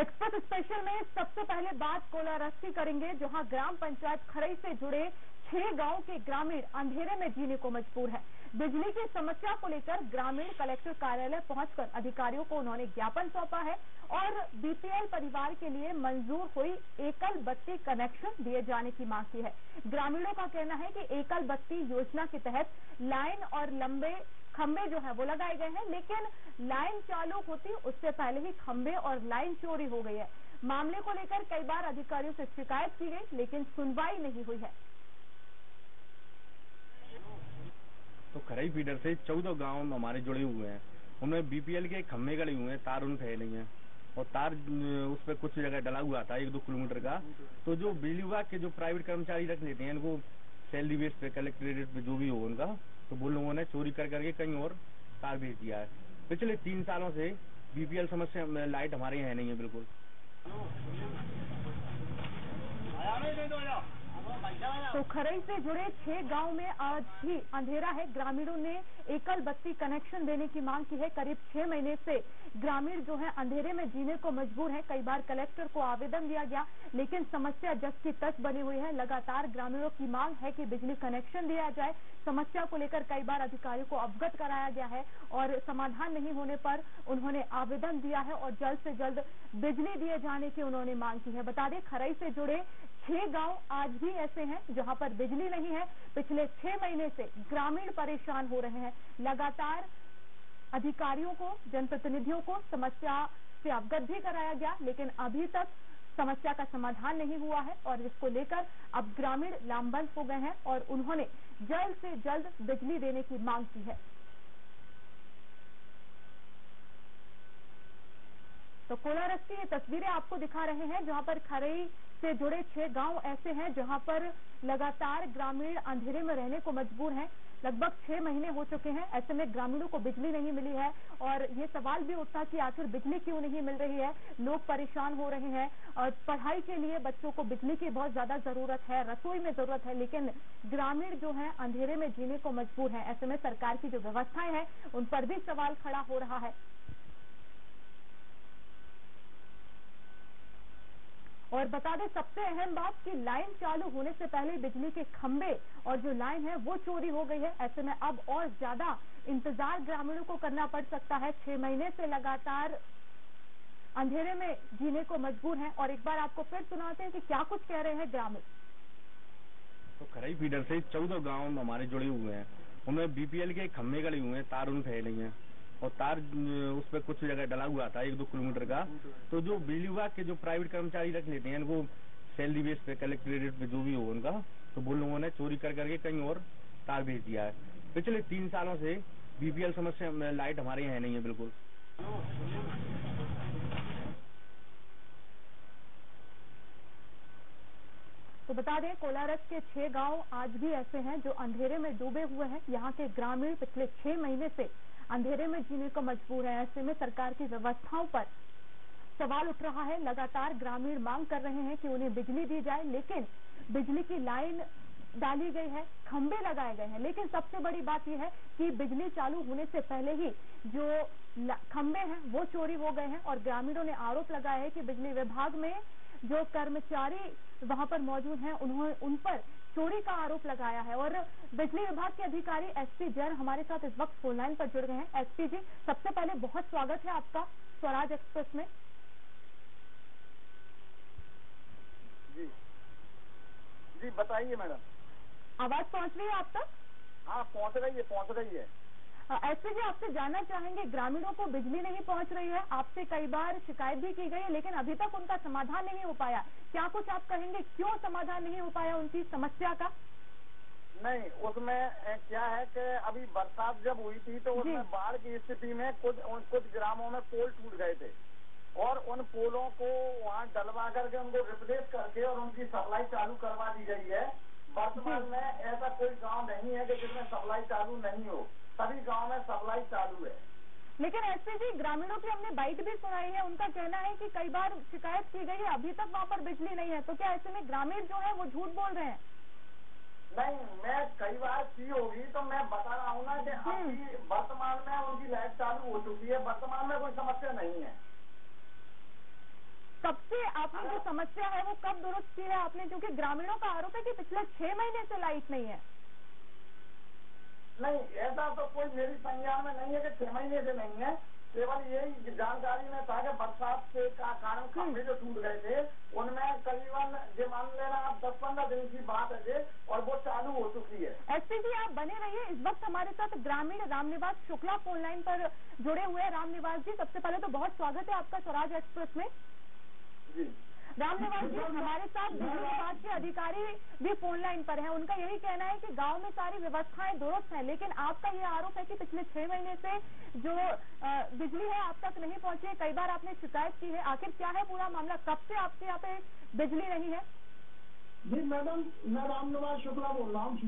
Express special में सबसे पहले बात कोलारस्ती करेंगे, जहां ग्राम पंचायत खरई से जुड़े 6 गांव के ग्रामीण अंधेरे में जीने को मजबूर है। बिजली की समस्या को लेकर ग्रामीण कलेक्टर कार्यालय पहुंचकर अधिकारियों को उन्होंने ज्ञापन सौंपा है और बीपीएल परिवार के लिए मंजूर हुई एकल बत्ती कनेक्शन दिए जाने की मांग की है। ग्रामीणों का कहना है कि एकल बत्ती योजना के तहत लाइन और लंबे खंबे जो है वो लगाए गए हैं, लेकिन लाइन चालू होती उससे पहले ही खंबे और लाइन चोरी हो गई है। मामले को लेकर कई बार अधिकारियों से शिकायत की गई, लेकिन सुनवाई नहीं हुई है। तो खरई फीडर से 14 गांव हमारे जुड़े हुए हैं, उनमें बीपीएल के खंभे गड़े हुए हैं, तार उन पे नहीं है और तार उस पर कुछ जगह डला हुआ था 1-2 किलोमीटर का। तो जो बिजली विभाग के जो प्राइवेट कर्मचारी रख लेते हैं, इनको सैलरी बेस पे कलेक्ट्रेट पे जो भी हो उनका, तो वो लोगों ने चोरी कर करके कहीं और तार भेज दिया है। पिछले 3 सालों से बीपीएल समस्या लाइट हमारे यहाँ नहीं है बिल्कुल। तो खरई से जुड़े 6 गांव में आज भी अंधेरा है। ग्रामीणों ने एकल बत्ती कनेक्शन देने की मांग की है। करीब 6 महीने से ग्रामीण जो है अंधेरे में जीने को मजबूर है। कई बार कलेक्टर को आवेदन दिया गया, लेकिन समस्या जस की तस बनी हुई है। लगातार ग्रामीणों की मांग है कि बिजली कनेक्शन दिया जाए। समस्या को लेकर कई बार अधिकारियों को अवगत कराया गया है और समाधान नहीं होने पर उन्होंने आवेदन दिया है और जल्द से जल्द बिजली दिए जाने की उन्होंने मांग की है। बता दें, खरई से जुड़े 6 गांव आज भी ऐसे हैं जहां पर बिजली नहीं है। पिछले 6 महीने से ग्रामीण परेशान हो रहे हैं। लगातार अधिकारियों को, जनप्रतिनिधियों को समस्या से अवगत भी कराया गया, लेकिन अभी तक समस्या का समाधान नहीं हुआ है और इसको लेकर अब ग्रामीण लामबंद हो गए हैं और उन्होंने जल्द से जल्द बिजली देने की मांग की है। तो कोलारस्ती ये तस्वीरें आपको दिखा रहे हैं, जहां पर खरई से जुड़े 6 गांव ऐसे हैं जहां पर लगातार ग्रामीण अंधेरे में रहने को मजबूर हैं। लगभग 6 महीने हो चुके हैं। ऐसे में ग्रामीणों को बिजली नहीं मिली है और ये सवाल भी उठता कि आखिर बिजली क्यों नहीं मिल रही है। लोग परेशान हो रहे हैं और पढ़ाई के लिए बच्चों को बिजली की बहुत ज्यादा जरूरत है, रसोई में जरूरत है, लेकिन ग्रामीण जो है अंधेरे में जीने को मजबूर है। ऐसे में सरकार की जो व्यवस्थाएं हैं उन पर भी सवाल खड़ा हो रहा है। और बता दें, सबसे अहम बात कि लाइन चालू होने से पहले बिजली के खंभे और जो लाइन है वो चोरी हो गई है। ऐसे में अब और ज्यादा इंतजार ग्रामीणों को करना पड़ सकता है। 6 महीने से लगातार अंधेरे में जीने को मजबूर हैं और एक बार आपको फिर सुनाते हैं कि क्या कुछ कह रहे हैं ग्रामीण। तो खरई फीडर से 14 गांव हमारे जुड़े हुए हैं, उनमें बीपीएल के खंभे गड़े हुए हैं, तार उन पे नहीं है और तार उस पर कुछ जगह डला हुआ था 1-2 किलोमीटर का। तो जो बिजली विभाग के जो प्राइवेट कर्मचारी रख लेते हैं, इनको सैलरी बेस पे कलेक्ट्रेट पे जो भी हो उनका, तो वो लोगों ने चोरी कर करके कहीं और तार भेज दिया है। पिछले 3 सालों से बीपीएल समस्या लाइट हमारे यहाँ नहीं है बिल्कुल। तो बता दें, कोलारस के 6 गांव आज भी ऐसे हैं जो अंधेरे में डूबे हुए हैं। यहाँ के ग्रामीण पिछले 6 महीने से अंधेरे में जीने को मजबूर है। ऐसे में सरकार की व्यवस्थाओं पर सवाल उठ रहा है। लगातार ग्रामीण मांग कर रहे हैं कि उन्हें बिजली दी जाए, लेकिन बिजली की लाइन डाली गई है, खंबे लगाए गए हैं, लेकिन सबसे बड़ी बात यह है कि बिजली चालू होने से पहले ही जो खंबे हैं वो चोरी हो गए हैं और ग्रामीणों ने आरोप लगाया है कि बिजली विभाग में जो कर्मचारी वहां पर मौजूद हैं उन्होंने उन पर चोरी का आरोप लगाया है। और बिजली विभाग के अधिकारी एसपी जैन हमारे साथ इस वक्त फोन लाइन पर जुड़ गए हैं। एसपी जी, सबसे पहले बहुत स्वागत है आपका स्वराज एक्सप्रेस में। जी जी बताइए मैडम। आवाज पहुंच रही है आप तक? हाँ पहुंच रही है। एसपी जी, आपसे जानना चाहेंगे, ग्रामीणों को बिजली नहीं पहुंच रही है, आपसे कई बार शिकायत भी की गई है, लेकिन अभी तक उनका समाधान नहीं हो पाया। क्या कुछ आप कहेंगे, क्यों समाधान नहीं हो पाया उनकी समस्या का? नहीं, उसमें क्या है कि अभी बरसात जब हुई थी तो उसमें बाढ़ की स्थिति में कुछ ग्रामों में पोल टूट गए थे और उन पोलों को वहाँ डलवा करके उनको रिप्लेस करके और उनकी सप्लाई चालू करवा दी गई है। वर्तमान में ऐसा कोई गांव नहीं है कि जिसमें सप्लाई चालू नहीं हो, सभी गांव में सप्लाई चालू है। लेकिन एसपी जी, ग्रामीणों की हमने बाइट भी सुनाई है, उनका कहना है कि कई बार शिकायत की गई है, अभी तक वहाँ पर बिजली नहीं है। तो क्या ऐसे में ग्रामीण जो है वो झूठ बोल रहे हैं? नहीं, मैं कई बार की होगी तो मैं बता रहा हूँ ना कि अभी वर्तमान में उनकी लाइट चालू हो चुकी है, वर्तमान में कोई समस्या नहीं है। कब से आपने जो समस्या है वो कब दुरुस्त की है आपने, क्योंकि ग्रामीणों का आरोप है कि पिछले 6 महीने से लाइट नहीं है। नहीं, ऐसा तो कोई मेरी संज्ञान में नहीं है कि 6 महीने से नहीं है। केवल यही जानकारी में था कि बरसात के कारण खंभे जो टूट गए थे उनमें करीबन ये मान लेना आप 10-15 दिन की बात है और वो चालू हो चुकी है। एसपी जी आप बने रहिए, इस वक्त हमारे साथ ग्रामीण रामनिवास शुक्ला फोन लाइन पर जुड़े हुए हैं। रामनिवास जी, सबसे पहले तो बहुत स्वागत है आपका स्वराज एक्सप्रेस में। जी रामनिवास जी, हमारे साथ बिजली विभाग के अधिकारी भी फोन लाइन पर हैं। उनका यही कहना है कि गांव में सारी व्यवस्थाएं दुरुस्त हैं, लेकिन आपका ये आरोप है कि पिछले 6 महीने से जो बिजली है आप तक नहीं पहुंची है। कई बार आपने शिकायत की है, आखिर क्या है पूरा मामला, कब से आपके यहाँ पे बिजली नहीं है? जी मैडम, मैं रामनिवास शुक्ला बोल रहा हूँ। जी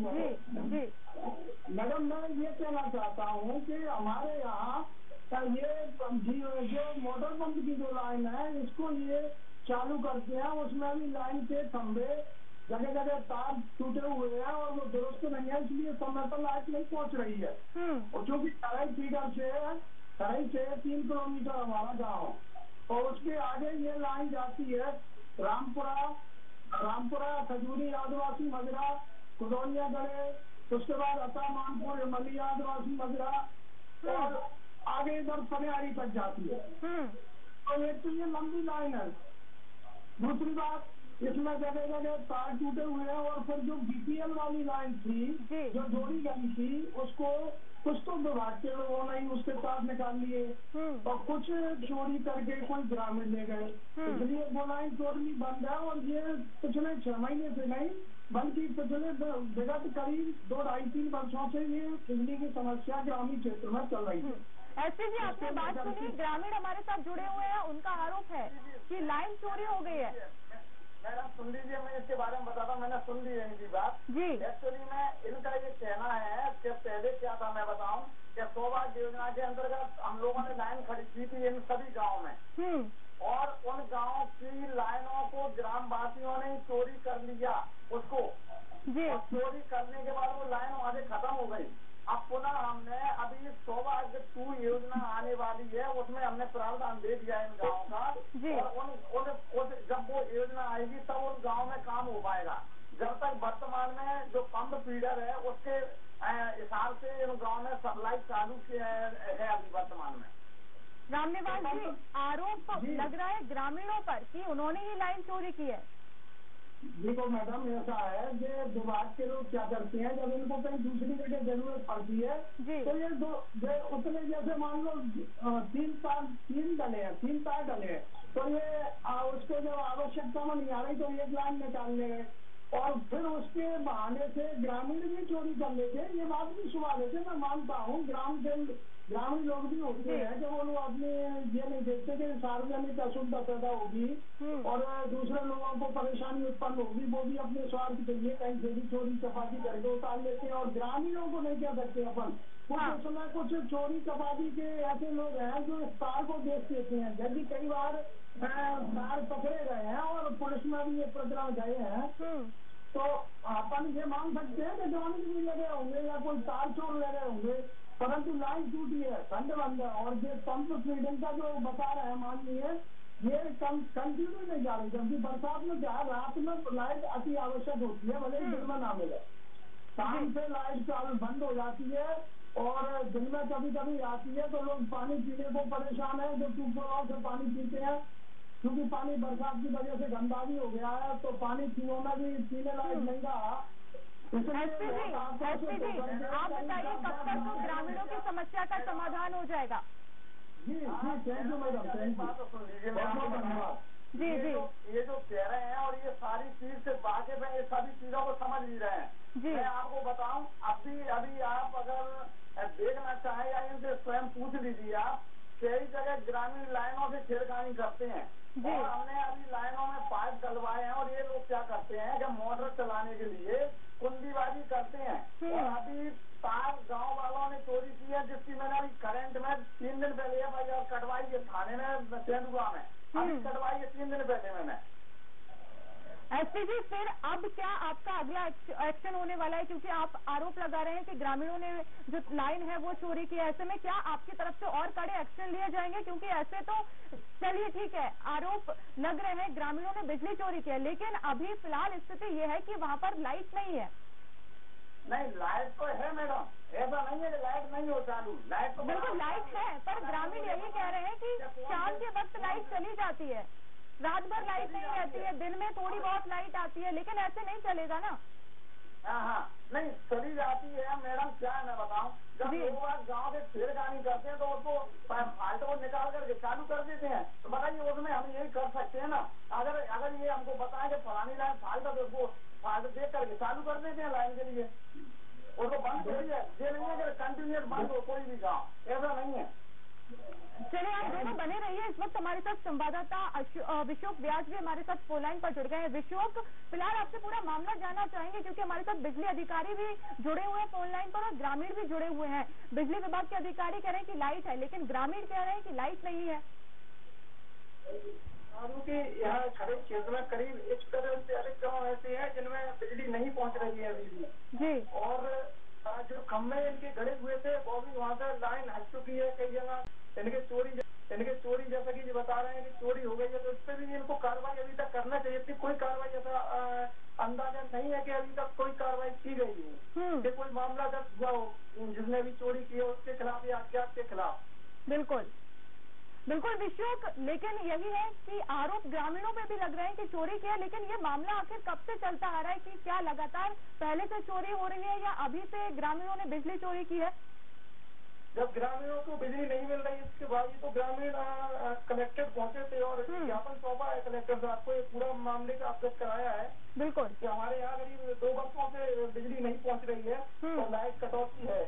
मैडम, मैं ये कहना चाहता हूँ कि हमारे यहाँ ये जो मोटर पंप की जो लाइन है इसको ये चालू करते हैं, उसमें भी लाइन के खंभे जगह जगह तार टूटे हुए हैं और वो दुरुस्त नहीं है, इसलिए समय पर लाइट नहीं पहुँच रही है। और चूँकि तराई फीडर से 3 किलोमीटर हमारा गाँव और उसके आगे ये लाइन जाती है रामपुरा खजूरी आदिवासी मजरा कुदौलिया गढ़े, उसके बाद अता मानपुर मली आदिवासी मजरा और आगे इधर पनियारी तक जाती है। तो एक तो ये लंबी लाइन है। दूसरी बात, इसमें जगह जगह तार टूटे हुए हैं और फिर जो बीपीएल वाली लाइन थी जो जोड़ी गई थी उसको कुछ तो विभाग के लोगों ने ही उसके तार निकाल लिए और कुछ चोरी करके कोई ग्रामीण ले गए, इसलिए वो लाइन टोटली बंद है। और ये पिछले 6 महीने से नहीं बल्कि पिछले विगत करीब 2-2.5-3 वर्षों से ये बिजली की समस्या ग्रामीण क्षेत्र में चल रही है। ऐसे जी आपने बात सुनी, ग्रामीण हमारे साथ जुड़े हुए हैं, उनका आरोप है कि लाइन चोरी हो गई है। मैडम सुन लीजिए, मैं इसके बारे में बताता हूँ, मैंने सुन ली है इनकी बात जी। एक्चुअली में इनका ये कहना है कि पहले क्या था मैं बताऊं कि सौभाग्य योजना के अंतर्गत हम लोगों ने लाइन खरीद की थी इन सभी गाँव में और उन गाँव की लाइनों को ग्रामवासियों ने चोरी कर लिया उसको जी। और चोरी करने के बाद वो लाइन वहाँ से खत्म हो गई। अब पुनः हमने अभी सौभाग्य 2 योजना आने वाली है, उसमें हमने प्रावधान दे दिया इन गाँव का और जब वो योजना आएगी तब उन गाँव में काम हो पाएगा। जब तक वर्तमान में जो पंप फीडर है उसके हिसाब से इन गाँव में सप्लाई चालू है अभी वर्तमान में। रामनिवास जी, आरोप लग रहा है ग्रामीणों पर कि उन्होंने ही लाइन चोरी की है। देखो मैडम, ऐसा है कि विभाग के लोग क्या करते हैं, जब इनको कहीं दूसरी जगह जरूरत पड़ती है तो ये उतने जैसे मान लो 3 तार डले हैं तो ये उसको जब आवश्यकता में नहीं आ रही तो एक लाइन निकाल ले गए और फिर उसके बहाने से ग्रामीण भी चोरी कर लेते। ये बात भी स्वाभाविक है, मैं मानता हूँ। ग्रामीण लोग भी होते हैं जब वो लोग अपने ये नहीं देखते कि सार्वजनिक असुविधा पैदा होगी और दूसरे लोगों को परेशानी उत्पन्न होगी, वो भी अपने स्वार्थ के लिए कहीं से भी चोरी चपाटी करके उतार लेते हैं। और ग्रामीणों को नहीं कह सकते अपन, कुछ समय कुछ चोरी चपाटी के ऐसे लोग हैं जो इस तार को देख देते हैं, जबकि कई बार तार पकड़े गए हैं और पुलिस में भी ये प्रकरण गए हैं। तो अपन ये मान सकते हैं कि जवानी भी ले गए होंगे या कोई तार चोर ले गए होंगे, परंतु लाइन टूटी है, खंड बंद है और ये पंप फीडिंग का जो बता रहे हैं माननीय ये कंटिन्यू नहीं जा रही, जबकि बरसात में क्या है रात में लाइट अति आवश्यक होती है, भले दिन में ना मिले। शाम से लाइट बंद हो जाती है और दिन में कभी कभी आती है तो लोग पानी पीने को परेशान है, जो ट्यूबवेलों से पानी पीते हैं क्योंकि पानी बरसात की वजह से गंदा भी हो गया है तो पानी पीने में भी पीने लायक नहीं रहा। एसपी जी, आप बताइए कब तक ग्रामीणों की समस्या का समाधान हो जाएगा? जी thank you madam, thank you, बहुत धन्यवाद। जी ये जो कह रहे हैं और ये सारी चीज से वाकिफ है, ये सभी चीजों को समझ भी रहे हैं। मैं आपको बताऊं अभी आप अगर देखना चाहें या इनसे स्वयं पूछ लीजिए, आप कई जगह ग्रामीण लाइनों से छेड़खानी करते हैं और हमने अभी लाइनों में पाइप डलवाए हैं और ये लोग क्या करते हैं कि मोटर चलाने के लिए कुंडीबाजी करते हैं और अभी तार गांव वालों ने चोरी की है जिसकी मैंने अभी करंट में 3 दिन पहले एफआईआर कटवाई है थाने में तेंदुआ में, अभी कटवाई है 3 दिन पहले मैंने। एसपी जी, फिर अब क्या आपका अगला एक्शन होने वाला है, क्योंकि आप आरोप लगा रहे हैं कि ग्रामीणों ने जो लाइन है वो चोरी की है, ऐसे में क्या आपकी तरफ से और कड़े एक्शन लिए जाएंगे? क्योंकि ऐसे तो चलिए ठीक है, आरोप लग रहे हैं ग्रामीणों ने बिजली चोरी की है, लेकिन अभी फिलहाल स्थिति ये है कि वहाँ पर लाइट नहीं है। नहीं, लाइट तो है मैडम, ऐसा नहीं है कि लाइट नहीं हो चालू, लाइट तो बिल्कुल लाइट है, पर ग्रामीण यही कह रहे हैं कि शाम के वक्त लाइट चली जाती है, रात भर लाइट नहीं रहती है, दिन में थोड़ी बहुत लाइट आती है, लेकिन ऐसे नहीं चलेगा ना। हाँ, नहीं चली जाती है मैडम, क्या है मैं बताऊं, जब लोग गाँव के छेड़खानी करते हैं तो उसको फाल्ट को निकाल करके चालू कर देते हैं, तो बताइए उसमें हम यही कर सकते हैं ना। अगर ये हमको बताएं कि फलानी लाइन फाल्ट है तो उसको फाल्ट देख करके चालू कर देते हैं लाइन के लिए, उसको बंद थोड़ी है, ये नहीं है कि कंटिन्यूस बंद हो कोई भी गाँव, ऐसा नहीं है। चलिए आप दोनों बने रहिए। इस वक्त हमारे साथ संवाददाता विशोक व्यास भी हमारे साथ फोन लाइन पर जुड़ गए हैं। विशोक, फिलहाल आपसे पूरा मामला जानना चाहेंगे, क्योंकि हमारे साथ बिजली अधिकारी भी जुड़े हुए हैं फोन लाइन पर और ग्रामीण भी जुड़े हुए हैं। बिजली विभाग के अधिकारी कह रहे हैं कि लाइट है, लेकिन ग्रामीण कह रहे हैं कि लाइट नहीं है। क्योंकि यहाँ खरीद क्षेत्र में करीब 1 दर्जन से अधिक गाँव ऐसे हैं जिनमें बिजली नहीं पहुँच रही है अभी भी जी, और जो खम्भे इनके गड़े हुए थे वो भी वहाँ से लाइन हट चुकी है। कई जगह इनके चोरी जैसा कि बता रहे हैं कि चोरी हो गई है, तो इस पर भी इनको कार्रवाई अभी तक करना चाहिए थी। कोई कार्रवाई ऐसा अंदाजा नहीं है कि अभी तक कोई कार्रवाई की गई है कि कोई मामला दर्ज हुआ हो जिसने भी चोरी की है उसके खिलाफ या अज्ञात के खिलाफ। बिल्कुल बिल्कुल विशोक, लेकिन यही है कि आरोप ग्रामीणों पे भी लग रहे हैं कि चोरी किया, लेकिन ये मामला आखिर कब से चलता आ रहा है? कि क्या लगातार पहले से चोरी हो रही है या अभी से ग्रामीणों ने बिजली चोरी की है? जब ग्रामीणों को बिजली नहीं मिल रही इसके बाद तो ग्रामीण कलेक्टर पहुंचे थे और ज्ञापन सौंपा है कलेक्टर साहब को, पूरा मामले का अवगत कराया है। बिल्कुल कि हमारे यहाँ करीब 2 वर्षों से बिजली नहीं पहुंच रही है और लाइट कटौती है।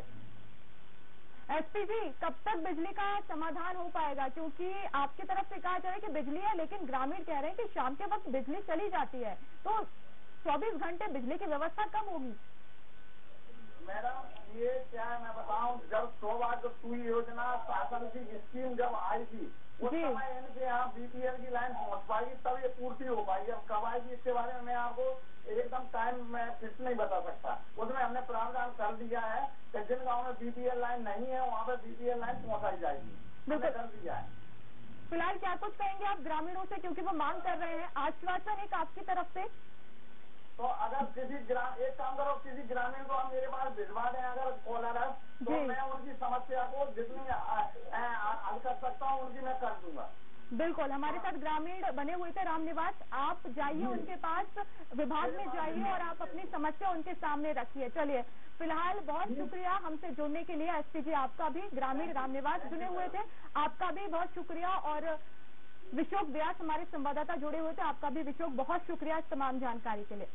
एसपी जी, कब तक बिजली का समाधान हो पाएगा? क्योंकि आपकी तरफ से कहा जा रहा है कि बिजली है, लेकिन ग्रामीण कह रहे हैं कि शाम के वक्त बिजली चली जाती है, तो 24 घंटे बिजली की व्यवस्था कब होगी? मैडम ये क्या है मैं बताऊं, जब 100 बार जो सुई योजना शासन की स्कीम जब आई थी उस समय इनके यहाँ बीपीएल की लाइन पहुंच पाएगी तब ये पूर्ति हो पाएगी। अब कब आएगी इसके बारे में मैं आपको एकदम टाइम में फिक्स नहीं बता सकता। उसमें हमने प्रावधान कर दिया है कि जिन गाँव में बीपीएल लाइन नहीं है वहाँ पे बीपीएल लाइन पहुँचाई जाएगी, हमने कर दिया है। फिलहाल क्या कुछ कहेंगे आप ग्रामीणों से, क्योंकि वो मांग कर रहे हैं, आश्वासन एक आपकी तरफ से? तो अगर एक काम करो, किसी ग्रामीण को आप मेरे पास भिजवा दें अगर कॉलर है तो मैं उनकी समस्या को जितनी हल कर सकता हूँ उनकी मैं कर दूंगा। बिल्कुल, हमारे साथ ग्रामीण बने हुए थे रामनिवास, आप जाइए उनके पास, विभाग में जाइए और आप अपनी समस्या उनके सामने रखिए। चलिए, फिलहाल बहुत शुक्रिया हमसे जुड़ने के लिए एसपी जी, आपका भी। ग्रामीण रामनिवास जुड़े हुए थे, आपका भी बहुत शुक्रिया। और विशोक व्यास हमारे संवाददाता जुड़े हुए थे, आपका भी विशोक बहुत शुक्रिया इस तमाम जानकारी के लिए।